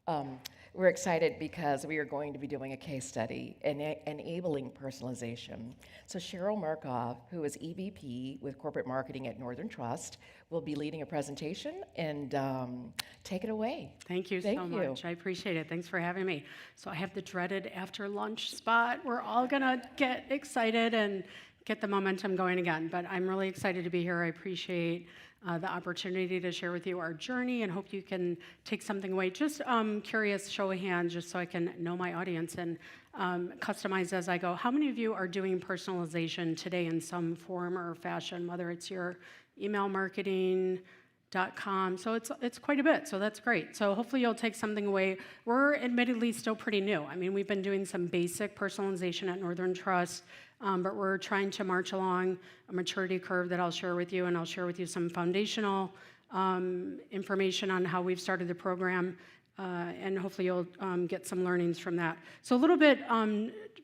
Um, we're excited because we are going to be doing a case study enabling personalization. So Sheryl Markov, who is EVP with Corporate Marketing at Northern Trust, will be leading a presentation, and take it away. Thank you so much. I appreciate it. Thanks for having me. So I have the dreaded after lunch spot. We're all gonna get excited and get the momentum going again, but I'm really excited to be here. I appreciate the opportunity to share with you our journey and hope you can take something away. Just curious, show of hands, just so I can know my audience and customize as I go. How many of you are doing personalization today in some form or fashion, whether it's your email marketing.com? So it's quite a bit, so that's great. So hopefully you'll take something away. We're admittedly still pretty new. I mean, we've been doing some basic personalization at Northern Trust, but we're trying to march along a maturity curve that I'll share with you, and I'll share with you some foundational information on how we've started the program, and hopefully you'll get some learnings from that. So a little bit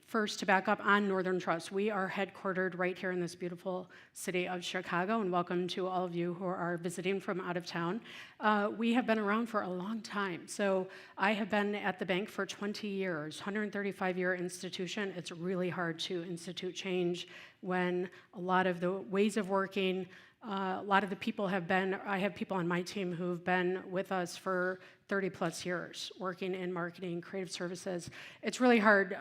first to back up on Northern Trust. We are headquartered right here in this beautiful city of Chicago, and welcome to all of you who are visiting from out of town. We have been around for a long time. So I have been at the bank for 20 years, 135-year institution. It's really hard to institute change when a lot of the ways of working, a lot of the people I have people on my team who've been with us for 30 plus years working in marketing, creative services. It's really hard.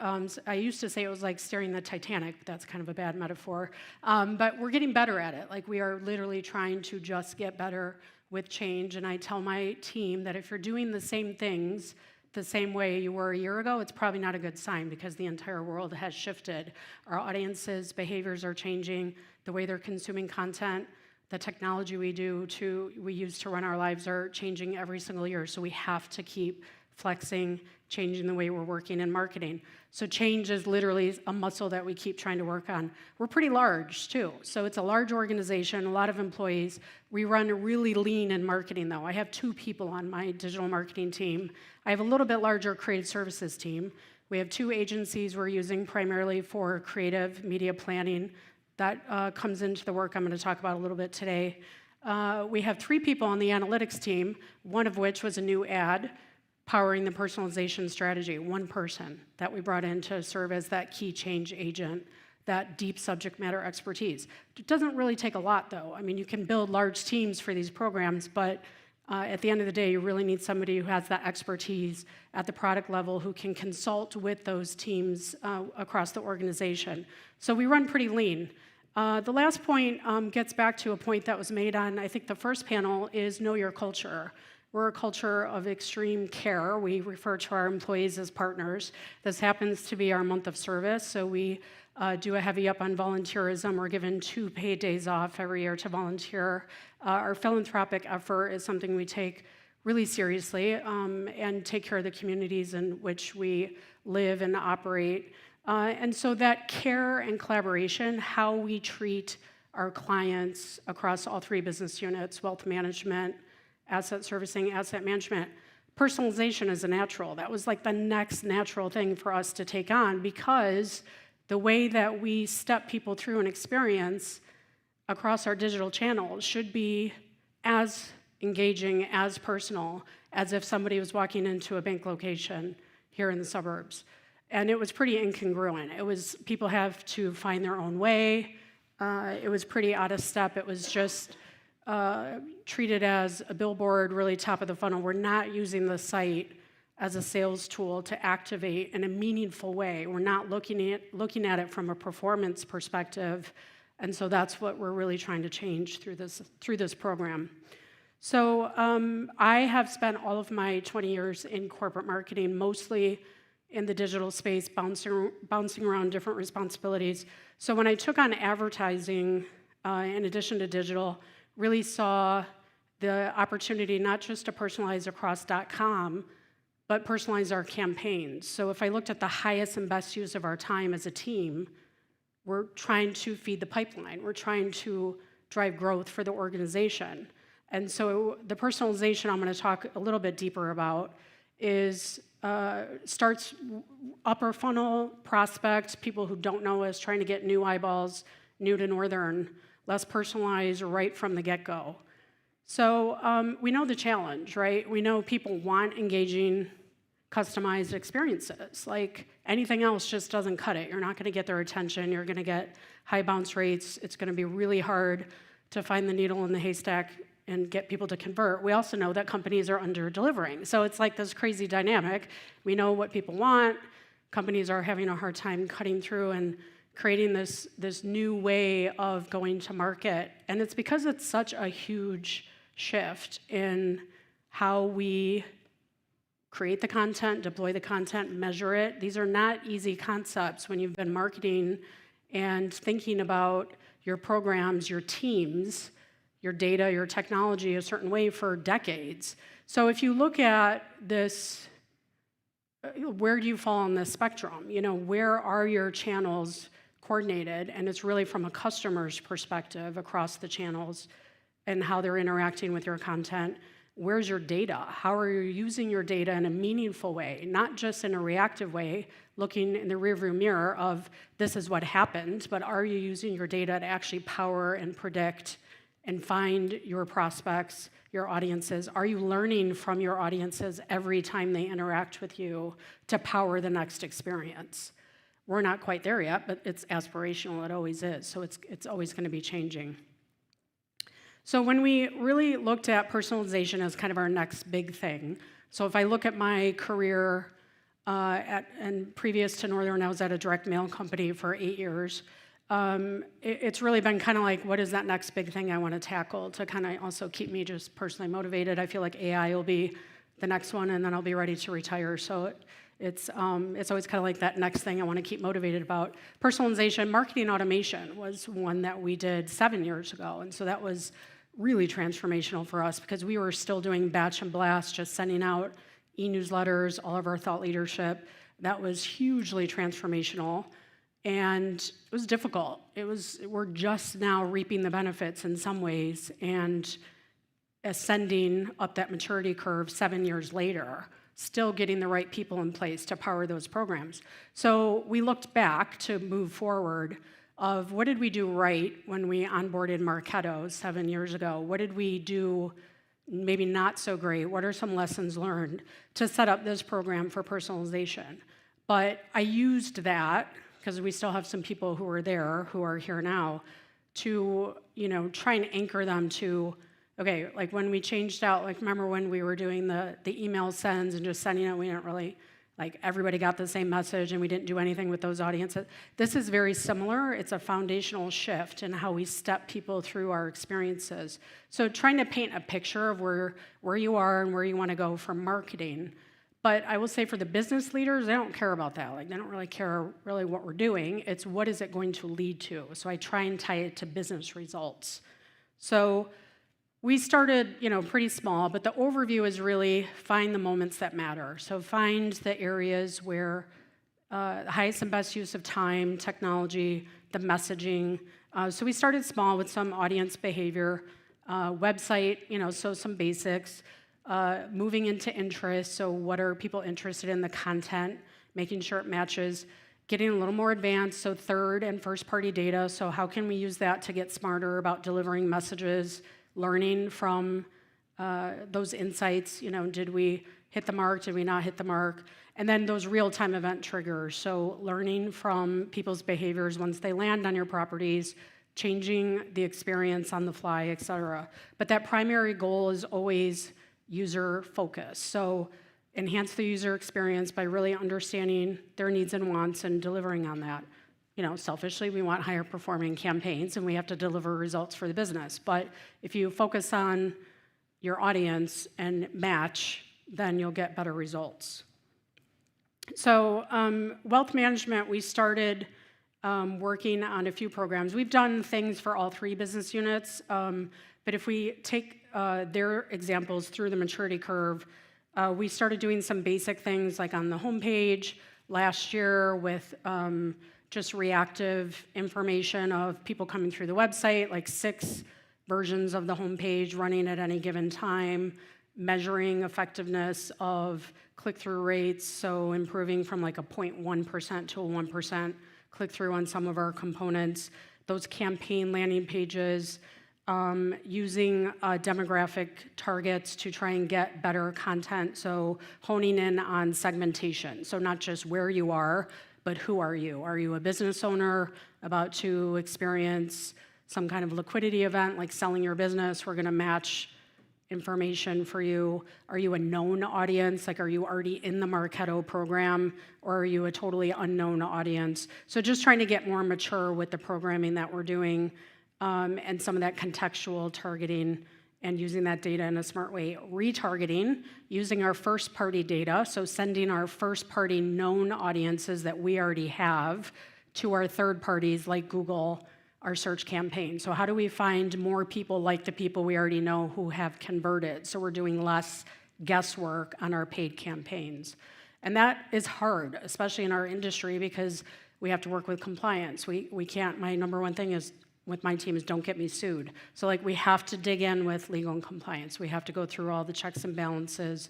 I used to say it was like steering the Titanic, but that's kind of a bad metaphor. But we're getting better at it. Like, we are literally trying to just get better with change. And I tell my team that if you're doing the same things the same way you were a year ago, it's probably not a good sign, because the entire world has shifted. Our audiences' behaviors are changing, the way they're consuming content, the technology we use to run our lives are changing every single year. So we have to keep flexing, changing the way we're working in marketing. So change is literally a muscle that we keep trying to work on. We're pretty large too. So it's a large organization, a lot of employees. We run really lean in marketing though. I have 2 people on my digital marketing team. I have a little bit larger creative services team. We have 2 agencies we're using primarily for creative media planning. That comes into the work I'm going to talk about a little bit today. We have 3 people on the analytics team, one of which was a new ad powering the personalization strategy. 1 person that we brought in to serve as that key change agent, that deep subject matter expertise. It doesn't really take a lot, though. I mean, you can build large teams for these programs, but at the end of the day, you really need somebody who has that expertise at the product level, who can consult with those teams across the organization. So we run pretty lean. The last point gets back to a point that was made on, I think, the first panel, is know your culture. We're a culture of extreme care. We refer to our employees as partners. This happens to be our month of service, so we do a heavy up on volunteerism. We're given 2 paid days off every year to volunteer. Our philanthropic effort is something we take really seriously, and take care of the communities in which we live and operate. And so that care and collaboration, how we treat our clients across all 3 business units, wealth management, asset servicing, asset management, personalization is a natural. That was like the next natural thing for us to take on, because the way that we step people through an experience across our digital channels should be as engaging, as personal, as if somebody was walking into a bank location here in the suburbs. And it was pretty incongruent. It was, people have to find their own way. It was pretty out of step. It was just treated as a billboard, really top of the funnel. We're not using the site as a sales tool to activate in a meaningful way. We're not looking at it from a performance perspective. And so that's what we're really trying to change through this program. So I have spent all of my 20 years in corporate marketing, mostly in the digital space, bouncing around different responsibilities. So when I took on advertising, in addition to digital, really saw the opportunity not just to personalize across .com, but personalize our campaigns. So if I looked at the highest and best use of our time as a team, we're trying to feed the pipeline. We're trying to drive growth for the organization. And so the personalization I'm going to talk a little bit deeper about is starts upper funnel prospect, people who don't know us, trying to get new eyeballs, new to Northern, less personalized right from the get-go. So we know the challenge, right? We know people want engaging customized experiences. Like anything else just doesn't cut it. You're not going to get their attention. You're going to get high bounce rates. It's going to be really hard to find the needle in the haystack and get people to convert. We also know that companies are under-delivering. So it's like this crazy dynamic. We know what people want. Companies are having a hard time cutting through and creating this new way of going to market. And it's because it's such a huge shift in how we create the content, deploy the content, measure it. These are not easy concepts when you've been marketing and thinking about your programs, your teams, your data, your technology a certain way for decades. So if you look at this, where do you fall on this spectrum? Where are your channels coordinated? And it's really from a customer's perspective across the channels and how they're interacting with your content. Where's your data? How are you using your data in a meaningful way, not just in a reactive way, looking in the rearview mirror of this is what happened, but are you using your data to actually power and predict and find your prospects, your audiences? Are you learning from your audiences every time they interact with you to power the next experience? We're not quite there yet, but it's aspirational. It always is. So it's always going to be changing. So when we really looked at personalization as kind of our next big thing, so if I look at my career and previous to Northern, I was at a direct mail company for 8 years. It's really been kind of like, what is that next big thing I want to tackle to kind of also keep me just personally motivated? I feel like AI will be the next one, and then I'll be ready to retire. So it's always kind of like that next thing I want to keep motivated about. Personalization, marketing automation was one that we did 7 years ago, and so that was really transformational for us because we were still doing batch and blast, just sending out e-newsletters, all of our thought leadership. That was hugely transformational, and it was difficult. We're just now reaping the benefits in some ways and ascending up that maturity curve 7 years later, still getting the right people in place to power those programs. So we looked back to move forward of what did we do right when we onboarded Marketo 7 years ago? What did we do maybe not so great? What are some lessons learned to set up this program for personalization? But I used that, because we still have some people who are there, who are here now, to try and anchor them to, okay, like when we changed out, like remember when we were doing the email sends and just sending it, we didn't really, like everybody got the same message and we didn't do anything with those audiences. This is very similar. It's a foundational shift in how we step people through our experiences. So trying to paint a picture of where you are and where you want to go from marketing. But I will say for the business leaders, they don't care about that. Like they don't really care really what we're doing. It's what is it going to lead to. So I try and tie it to business results. So we started, pretty small, but the overview is really find the moments that matter. So find the areas where the highest and best use of time, technology, the messaging. So we started small with some audience behavior, website, so some basics, moving into interest. So what are people interested in, the content, making sure it matches, getting a little more advanced. So third and first party data. So how can we use that to get smarter about delivering messages, learning from those insights, did we hit the mark, did we not hit the mark? And then those real-time event triggers, so learning from people's behaviors once they land on your properties, changing the experience on the fly, et cetera. But that primary goal is always user focus. So enhance the user experience by really understanding their needs and wants and delivering on that. Selfishly, we want higher performing campaigns and we have to deliver results for the business. But if you focus on your audience and match, then you'll get better results. So wealth management, we started working on a few programs. We've done things for all 3 business units, but if we take their examples through the maturity curve, we started doing some basic things like on the homepage last year with just reactive information of people coming through the website, like 6 versions of the homepage running at any given time, measuring effectiveness of click-through rates, so improving from like a 0.1% to a 1% click-through on some of our components, those campaign landing pages, using demographic targets to try and get better content, so honing in on segmentation. So not just where you are, but who are you? Are you a business owner about to experience some kind of liquidity event like selling your business? We're gonna match information for you. Are you a known audience? Like, are you already in the Marketo program, or are you a totally unknown audience? So just trying to get more mature with the programming that we're doing, and some of that contextual targeting and using that data in a smart way. Retargeting, using our first-party data, so sending our first-party known audiences that we already have to our third parties like Google, our search campaign. So how do we find more people like the people we already know who have converted? So we're doing less guesswork on our paid campaigns. And that is hard, especially in our industry, because we have to work with compliance. We can't, my number one thing is with my team is don't get me sued. So like we have to dig in with legal and compliance. We have to go through all the checks and balances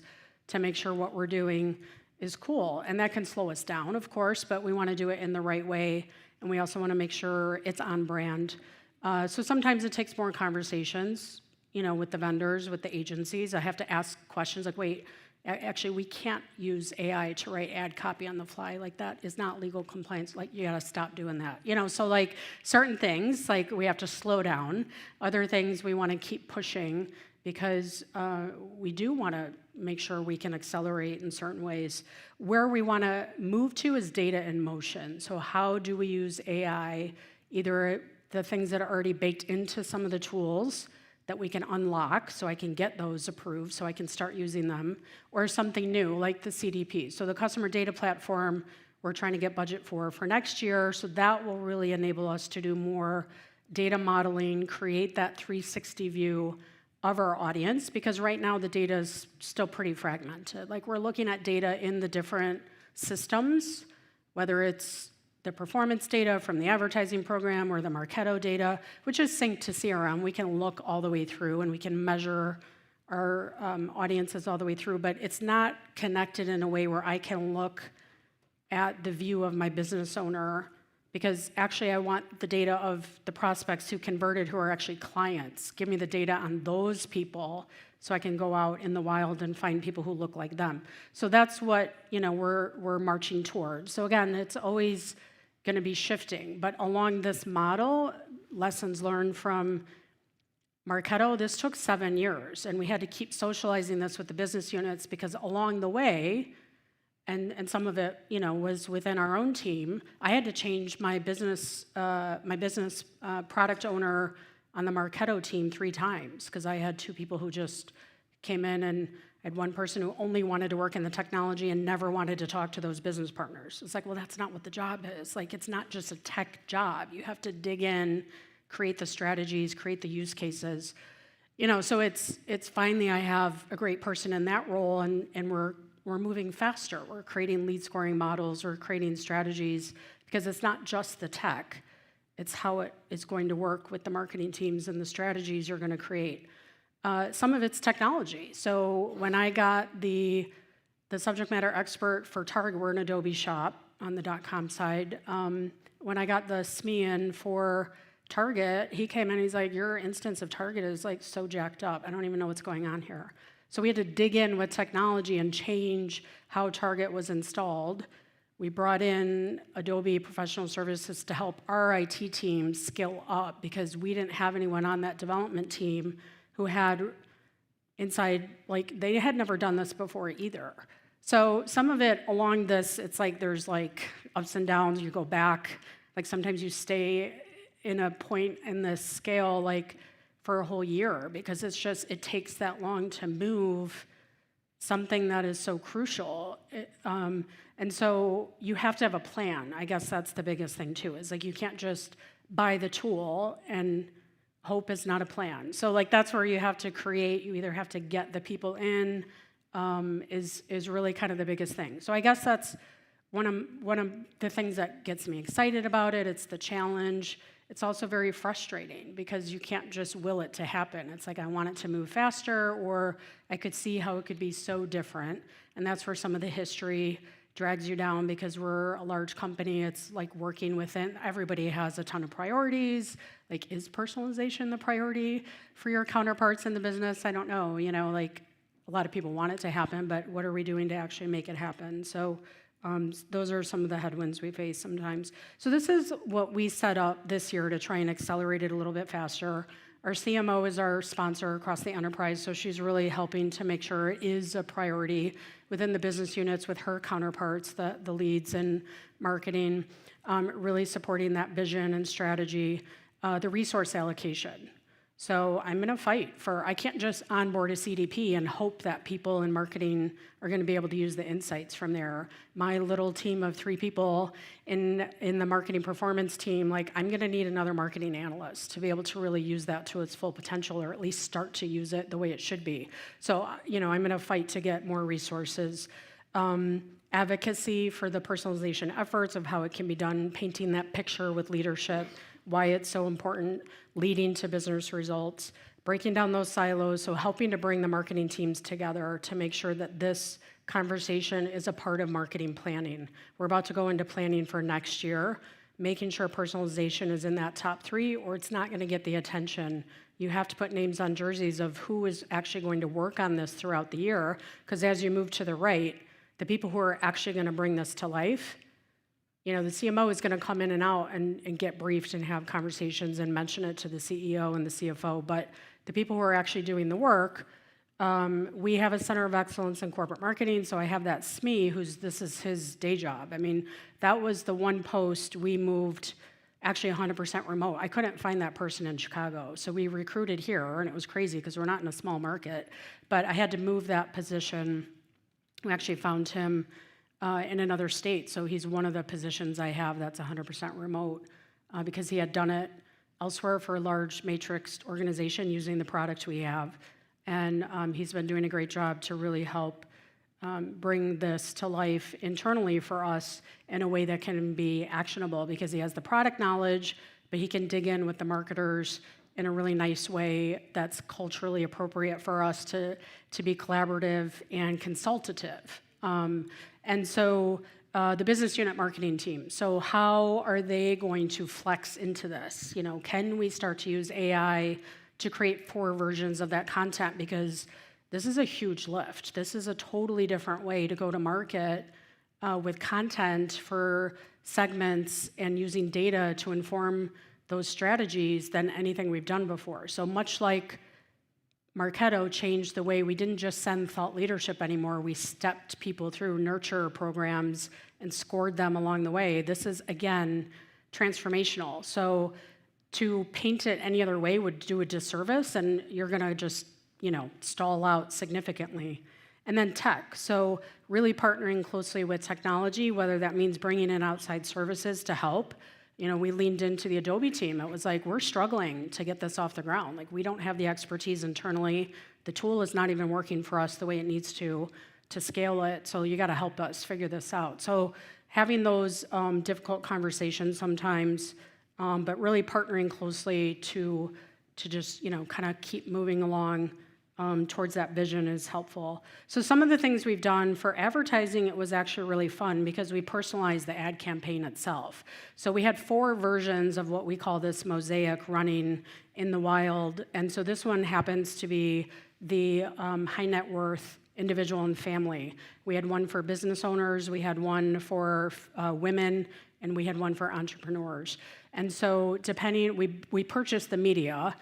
to make sure what we're doing is cool. And that can slow us down, of course, but we want to do it in the right way. And we also want to make sure it's on brand. So sometimes it takes more conversations, with the vendors, with the agencies. I have to ask questions like, wait, actually, we can't use AI to write ad copy on the fly. Like, that is not legal compliance. Like, you got to stop doing that. So like certain things, like we have to slow down. Other things we want to keep pushing because we do want to make sure we can accelerate in certain ways. Where we want to move to is data in motion. So how do we use AI, either the things that are already baked into some of the tools that we can unlock so I can get those approved so I can start using them, or something new like the CDP. So the customer data platform we're trying to get budget for next year, so that will really enable us to do more data modeling, create that 360 view of our audience, because right now the data is still pretty fragmented. Like, we're looking at data in the different systems, whether it's the performance data from the advertising program or the Marketo data, which is synced to CRM. We can look all the way through and we can measure our audiences all the way through, but it's not connected in a way where I can look at the view of my business owner, because actually I want the data of the prospects who converted, who are actually clients. Give me the data on those people so I can go out in the wild and find people who look like them. So that's what we're marching towards. So again, it's always going to be shifting, but along this model, lessons learned from Marketo, this took 7 years, and we had to keep socializing this with the business units, because along the way, and some of it, was within our own team. I had to change my business product owner on the Marketo team 3 times, because I had 2 people who just came in, and I had one person who only wanted to work in the technology and never wanted to talk to those business partners. It's like, well, that's not what the job is. Like, it's not just a tech job. You have to dig in, create the strategies, create the use cases. So it's finally I have a great person in that role, and we're moving faster. We're creating lead scoring models, we're creating strategies, because it's not just the tech, it's how it is going to work with the marketing teams and the strategies you're going to create. Some of it's technology. So when I got the subject matter expert for Target, we're an Adobe shop on the .com side. When I got the SME in for Target, he came in and he's like, your instance of Target is like so jacked up. I don't even know what's going on here. So we had to dig in with technology and change how Target was installed. We brought in Adobe Professional Services to help our IT team scale up, because we didn't have anyone on that development team who had inside, like, they had never done this before either. So some of it along this, it's like there's like ups and downs, you go back. Like sometimes you stay in a point in this scale, like, for a whole year, because it takes that long to move something that is so crucial. And so you have to have a plan. I guess that's the biggest thing too, is like you can't just buy the tool, and hope is not a plan. So like that's where you have to create, you either have to get the people in, is really kind of the biggest thing. So I guess that's one of the things that gets me excited about it. It's the challenge. It's also very frustrating, because you can't just will it to happen. It's like I want it to move faster, or I could see how it could be so different. And that's where some of the history, drags you down because we're a large company. It's like working within, everybody has a ton of priorities. Like, is personalization the priority for your counterparts in the business? I don't know, like a lot of people want it to happen, but what are we doing to actually make it happen? So those are some of the headwinds we face sometimes. So this is what we set up this year to try and accelerate it a little bit faster. Our CMO is our sponsor across the enterprise, so she's really helping to make sure it is a priority within the business units with her counterparts, the leads in marketing, really supporting that vision and strategy, the resource allocation. So I'm going to fight for, I can't just onboard a CDP and hope that people in marketing are going to be able to use the insights from there. My little team of 3 people in the marketing performance team, like, I'm going to need another marketing analyst to be able to really use that to its full potential, or at least start to use it the way it should be. So, I'm going to fight to get more resources. Advocacy for the personalization efforts of how it can be done, painting that picture with leadership, why it's so important, leading to business results, breaking down those silos, so helping to bring the marketing teams together to make sure that this conversation is a part of marketing planning. We're about to go into planning for next year, making sure personalization is in that top 3, or it's not going to get the attention. You have to put names on jerseys of who is actually going to work on this throughout the year, because as you move to the right, the people who are actually going to bring this to life, the CMO is going to come in and out and get briefed and have conversations and mention it to the CEO and the CFO. But the people who are actually doing the work, we have a center of excellence in corporate marketing. So I have that SME, this is his day job. I mean, that was the one post we moved actually 100% remote. I couldn't find that person in Chicago. So we recruited here, and it was crazy because we're not in a small market. But I had to move that position. We actually found him in another state, so he's one of the positions I have that's 100% remote because he had done it elsewhere for a large matrixed organization using the product we have, and he's been doing a great job to really help bring this to life internally for us in a way that can be actionable because he has the product knowledge, but he can dig in with the marketers in a really nice way that's culturally appropriate for us to be collaborative and consultative. And so the business unit marketing team, so how are they going to flex into this? Can we start to use AI to create 4 versions of that content? Because this is a huge lift. This is a totally different way to go to market with content for segments and using data to inform those strategies than anything we've done before. So much like Marketo changed the way we didn't just send thought leadership anymore, we stepped people through nurture programs and scored them along the way. This is, again, transformational. So to paint it any other way would do a disservice, and you're going to just, stall out significantly. And then tech. So really partnering closely with technology, whether that means bringing in outside services to help. We leaned into the Adobe team. It was like, we're struggling to get this off the ground. Like, we don't have the expertise internally. The tool is not even working for us the way it needs to scale it. So you got to help us figure this out. So having those difficult conversations sometimes, but really partnering closely to just, kind of keep moving along towards that vision is helpful. So some of the things we've done for advertising, it was actually really fun because we personalized the ad campaign itself. So we had 4 versions of what we call this mosaic running in the wild. And so this one happens to be the high net worth individual and family. We had one for business owners, we had one for women, and we had one for entrepreneurs. And so depending, we purchased the media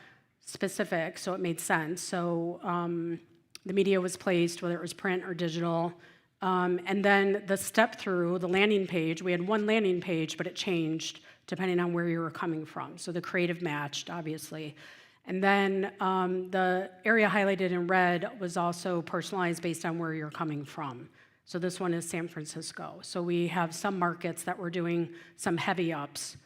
specific, so it made sense. So the media was placed, whether it was print or digital. And then the step through, the landing page, we had one landing page, but it changed depending on where you were coming from. So the creative matched, obviously. And then the area highlighted in red was also personalized based on where you're coming from. So this one is San Francisco. So we have some markets that we're doing some heavy ups.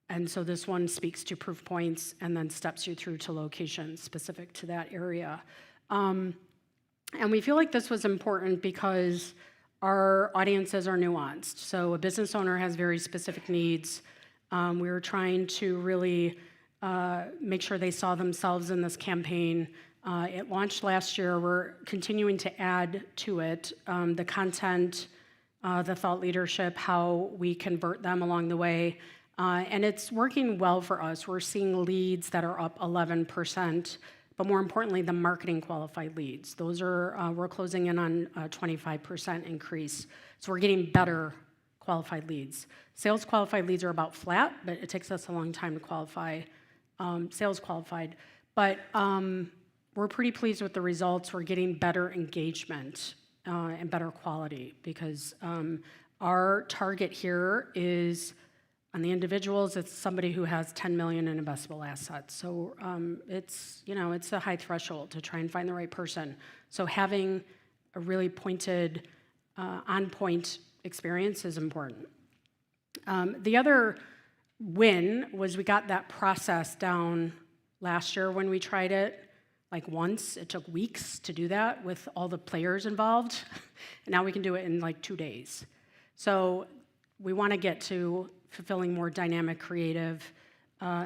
And so this one speaks to proof points and then steps you through to locations specific to that area. And we feel like this was important because our audiences are nuanced. So a business owner has very specific needs. We were trying to really make sure they saw themselves in this campaign. It launched last year. We're continuing to add to it. The content the thought leadership, how we convert them along the way. And it's working well for us. We're seeing leads that are up 11%, but more importantly, the marketing qualified leads. Those are, we're closing in on a 25% increase. So we're getting better qualified leads. Sales qualified leads are about flat, but it takes us a long time to qualify sales qualified. But we're pretty pleased with the results. We're getting better engagement and better quality because our target here is, on the individuals, it's somebody who has 10 million in investable assets. So it's a high threshold to try and find the right person. So having a really pointed, on-point experience is important. The other win was we got that process down last year when we tried it. Like once, it took weeks to do that with all the players involved. And now we can do it in like 2 days. So we want to get to fulfilling more dynamic creative,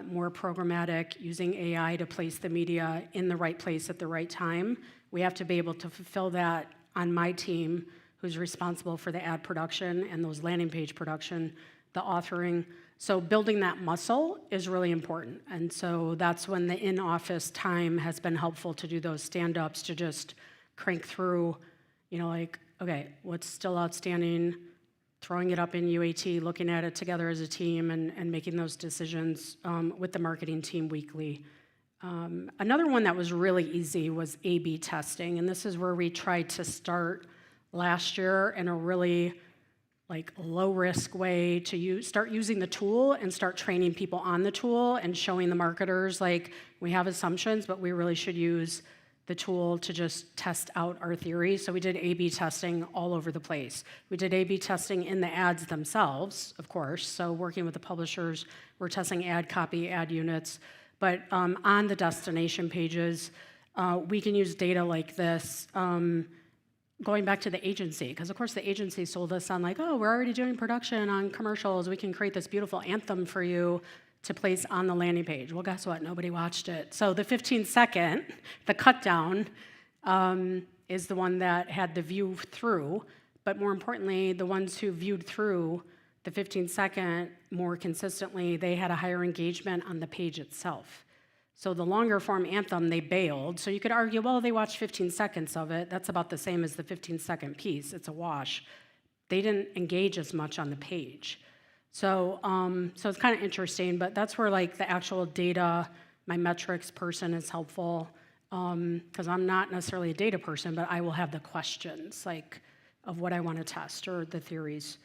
more programmatic, using AI to place the media in the right place at the right time. We have to be able to fulfill that on my team, who's responsible for the ad production and those landing page production, the authoring. So building that muscle is really important. And so that's when the in-office time has been helpful to do those stand-ups, to just crank through, like, okay, what's still outstanding, throwing it up in UAT, looking at it together as a team, and making those decisions with the marketing team weekly. Another one that was really easy was A/B testing, and this is where we tried to start last year in a really low-risk way to start using the tool and start training people on the tool and showing the marketers, we have assumptions, but we really should use the tool to just test out our theory. So we did A/B testing all over the place. We did A/B testing in the ads themselves, of course. So working with the publishers, we're testing ad copy, ad units. But on the destination pages, we can use data like this, going back to the agency, because of course the agency sold us on we're already doing production on commercials. We can create this beautiful anthem for you to place on the landing page. Well, guess what? Nobody watched it. So the 15-second, the cut down, is the one that had the view through. But more importantly, the ones who viewed through the 15-second more consistently, they had a higher engagement on the page itself. So the longer form anthem, they bailed. So you could argue, well, they watched 15 seconds of it. That's about the same as the 15-second piece. It's a wash. They didn't engage as much on the page. So it's kind of interesting, but that's where the actual data, my metrics person is helpful, because I'm not necessarily a data person, but I will have the questions of what I want to test or the theories.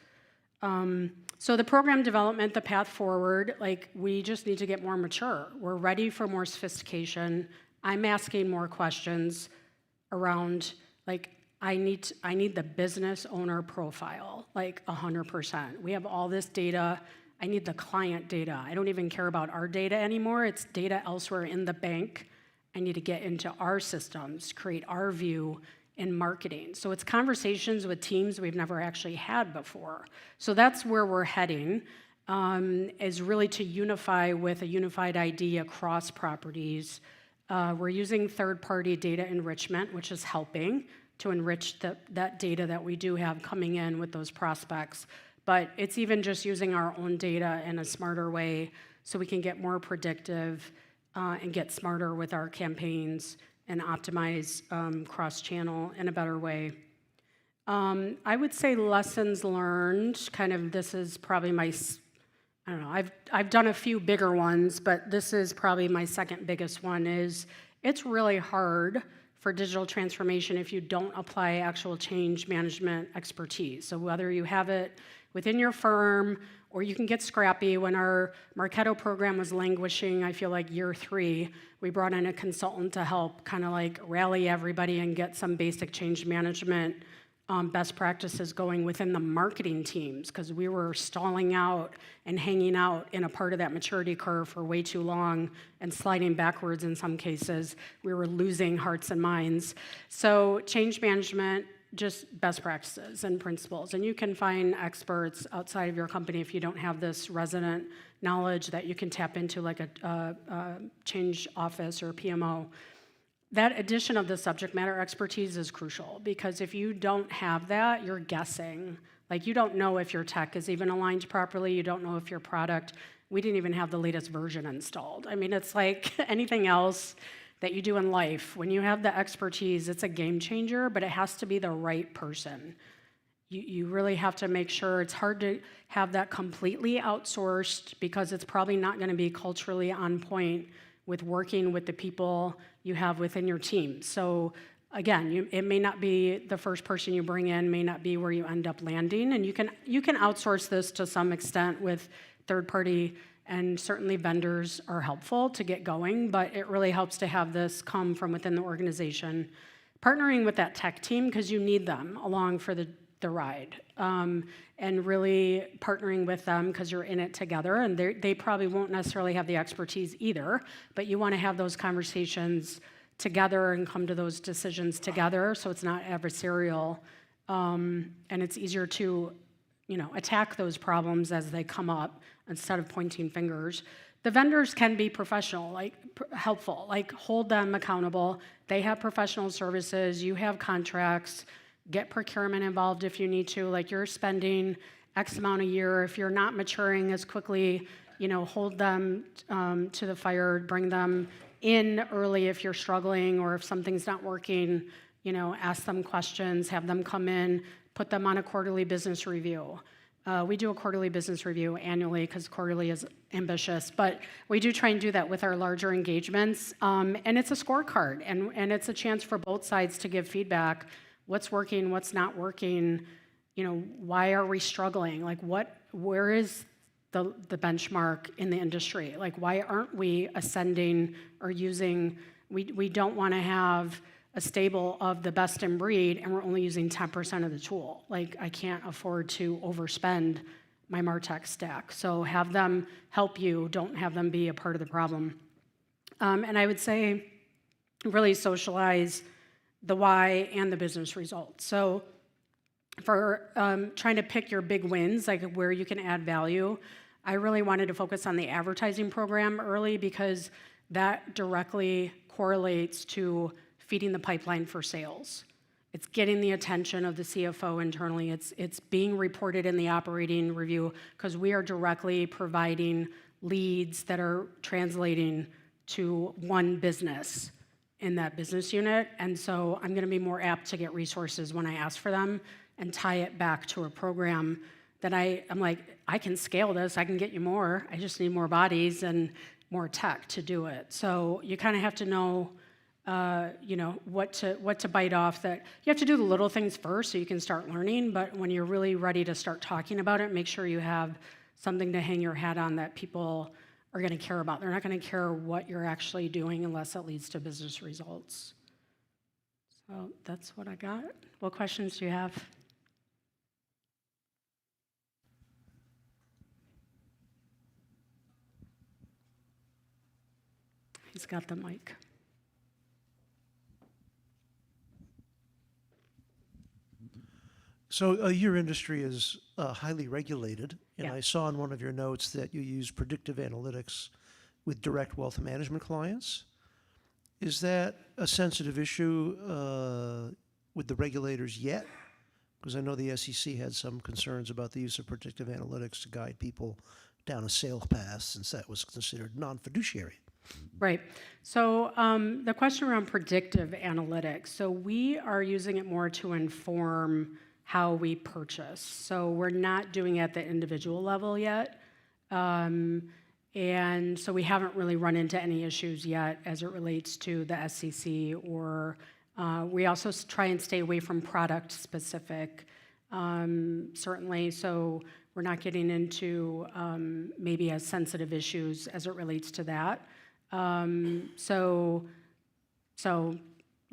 So the program development, the path forward, we just need to get more mature. We're ready for more sophistication. I'm asking more questions around, I need the business owner profile, 100%. We have all this data. I need the client data. I don't even care about our data anymore. It's data elsewhere in the bank. I need to get into our systems, create our view in marketing. So it's conversations with teams we've never actually had before. So that's where we're heading, is really to unify with a unified ID across properties. We're using third-party data enrichment, which is helping to enrich that data that we do have coming in with those prospects. But it's even just using our own data in a smarter way so we can get more predictive and get smarter with our campaigns and optimize cross-channel in a better way. I would say lessons learned, this is probably my, I don't know, I've done a few bigger ones, but this is probably my second biggest one, is it's really hard for digital transformation if you don't apply actual change management expertise. So whether you have it within your firm or you can get scrappy. When our Marketo program was languishing, I feel year 3, we brought in a consultant to help rally everybody and get some basic change management best practices going within the marketing teams, because we were stalling out and hanging out in a part of that maturity curve for way too long and sliding backwards in some cases. We were losing hearts and minds. So change management, just best practices and principles. And you can find experts outside of your company if you don't have this resident knowledge that you can tap into, a change office or PMO. That addition of the subject matter expertise is crucial, because if you don't have that, you're guessing. Like, you don't know if your tech is even aligned properly. You don't know if your product, we didn't even have the latest version installed. I mean, it's like anything else that you do in life. When you have the expertise, it's a game changer, but it has to be the right person. You really have to make sure. It's hard to have that completely outsourced because it's probably not going to be culturally on point with working with the people you have within your team. So again, it may not be the first person you bring in, may not be where you end up landing, and you can outsource this to some extent with third party, and certainly vendors are helpful to get going, but it really helps to have this come from within the organization. Partnering with that tech team, because you need them along for the ride, and really partnering with them because you're in it together, and they probably won't necessarily have the expertise either, but you want to have those conversations together and come to those decisions together so it's not adversarial, and it's easier to attack those problems as they come up instead of pointing fingers. The vendors can be professional, helpful, hold them accountable. They have professional services, you have contracts. Get procurement involved if you need to. Like, you're spending X amount a year. If you're not maturing as quickly, hold them to the fire, bring them in early if you're struggling, or if something's not working, ask them questions, have them come in, put them on a quarterly business review. We do a quarterly business review annually because quarterly is ambitious, but we do try and do that with our larger engagements. And it's a scorecard, and it's a chance for both sides to give feedback. What's working, what's not working, why are we struggling? Where is the benchmark in the industry? Why aren't we ascending or using, we don't want to have a stable of the best in breed and we're only using 10% of the tool. I can't afford to overspend my MarTech stack. So have them help you, don't have them be a part of the problem. And I would say really socialize the why and the business results. So for trying to pick your big wins, where you can add value, I really wanted to focus on the advertising program early because that directly correlates to feeding the pipeline for sales. It's getting the attention of the CFO internally. It's being reported in the operating review because we are directly providing leads that are translating to one business in that business unit, and so I'm going to be more apt to get resources when I ask for them and tie it back to a program that I'm like, I can scale this, I can get you more, I just need more bodies and more tech to do it. So you kind of have to know, what to bite off. That you have to do the little things first so you can start learning, but when you're really ready to start talking about it, make sure you have something to hang your hat on that people are going to care about. They're not going to care what you're actually doing unless it leads to business results. So that's what I got. What questions do you have? He's got the mic. So your industry is highly regulated, and Yeah. I saw in one of your notes that you use predictive analytics with direct wealth management clients. Is that a sensitive issue with the regulators yet? Because I know the SEC had some concerns about the use of predictive analytics to guide people down a sales path, since that was considered non-fiduciary. Right. So the question around predictive analytics, so we are using it more to inform how we purchase. So we're not doing it at the individual level yet. And so we haven't really run into any issues yet as it relates to the SEC, or we also try and stay away from product specific, certainly. So we're not getting into maybe as sensitive issues as it relates to that. So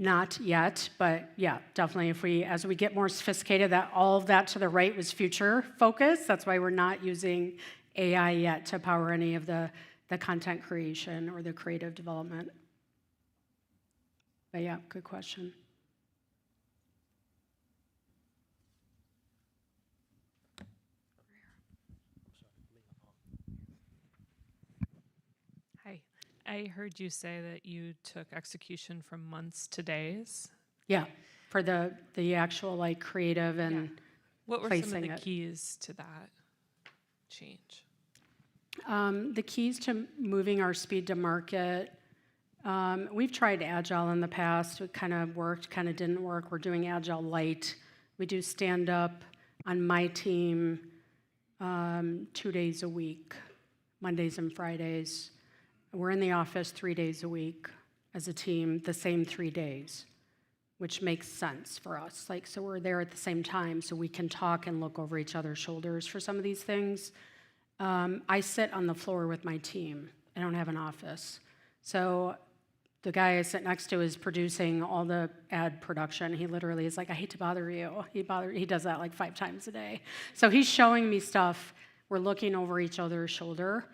not yet, but yeah, definitely as we get more sophisticated, that all of that to the right was future focus. That's why we're not using AI yet to power any of the content creation or the creative development. But yeah, good question. Hi. I heard you say that you took execution from months to days. Yeah, for the actual creative and What were some of placing the it. keys to that change? The keys to moving our speed to market, we've tried Agile in the past. It kind of worked, kind of didn't work. We're doing Agile light. We do stand-up on my team 2 days a week, Mondays and Fridays. We're in the office 3 days a week as a team, the same 3 days, which makes sense for us. Like, so we're there at the same time so we can talk and look over each other's shoulders for some of these things. I sit on the floor with my team. I don't have an office. So the guy I sit next to is producing all the ad production. He literally is like, I hate to bother you. He does that like 5 times a day. So he's showing me stuff. We're looking over each other's shoulder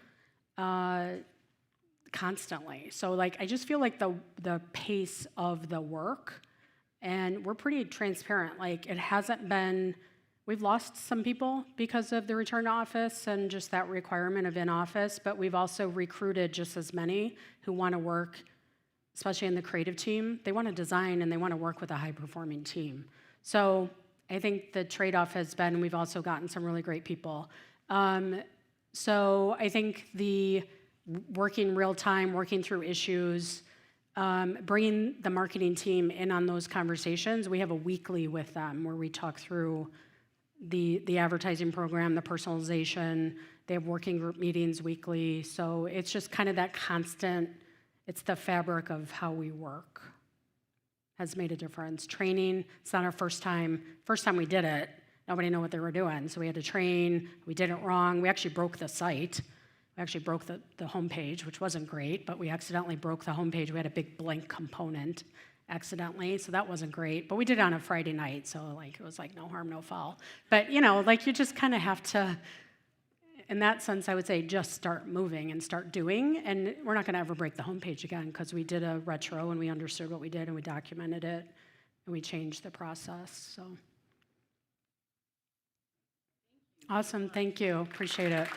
constantly. So like, I just feel like the pace of the work, and we're pretty transparent. Like, it hasn't been, we've lost some people because of the return to office and just that requirement of in office, but we've also recruited just as many who want to work, especially in the creative team. They want to design and they want to work with a high-performing team. So I think the trade-off has been we've also gotten some really great people. So I think the working real-time, working through issues, bringing the marketing team in on those conversations. We have a weekly with them where we talk through the advertising program, the personalization. They have working group meetings weekly. So it's just kind of that constant, it's the fabric of how we work has made a difference. Training, it's not our first time. First time we did it, nobody knew what they were doing. So we had to train. We did it wrong. We actually broke the site. We actually broke the homepage, which wasn't great, but we accidentally broke the homepage. We had a big blank component accidentally, so that wasn't great. But we did it on a Friday night, so like it was like no harm, no foul. But you know, like you just kind of have to, in that sense, I would say just start moving and start doing. And we're not going to ever break the homepage again because we did a retro and we understood what we did and we documented it and we changed the process. So awesome, thank you, appreciate it.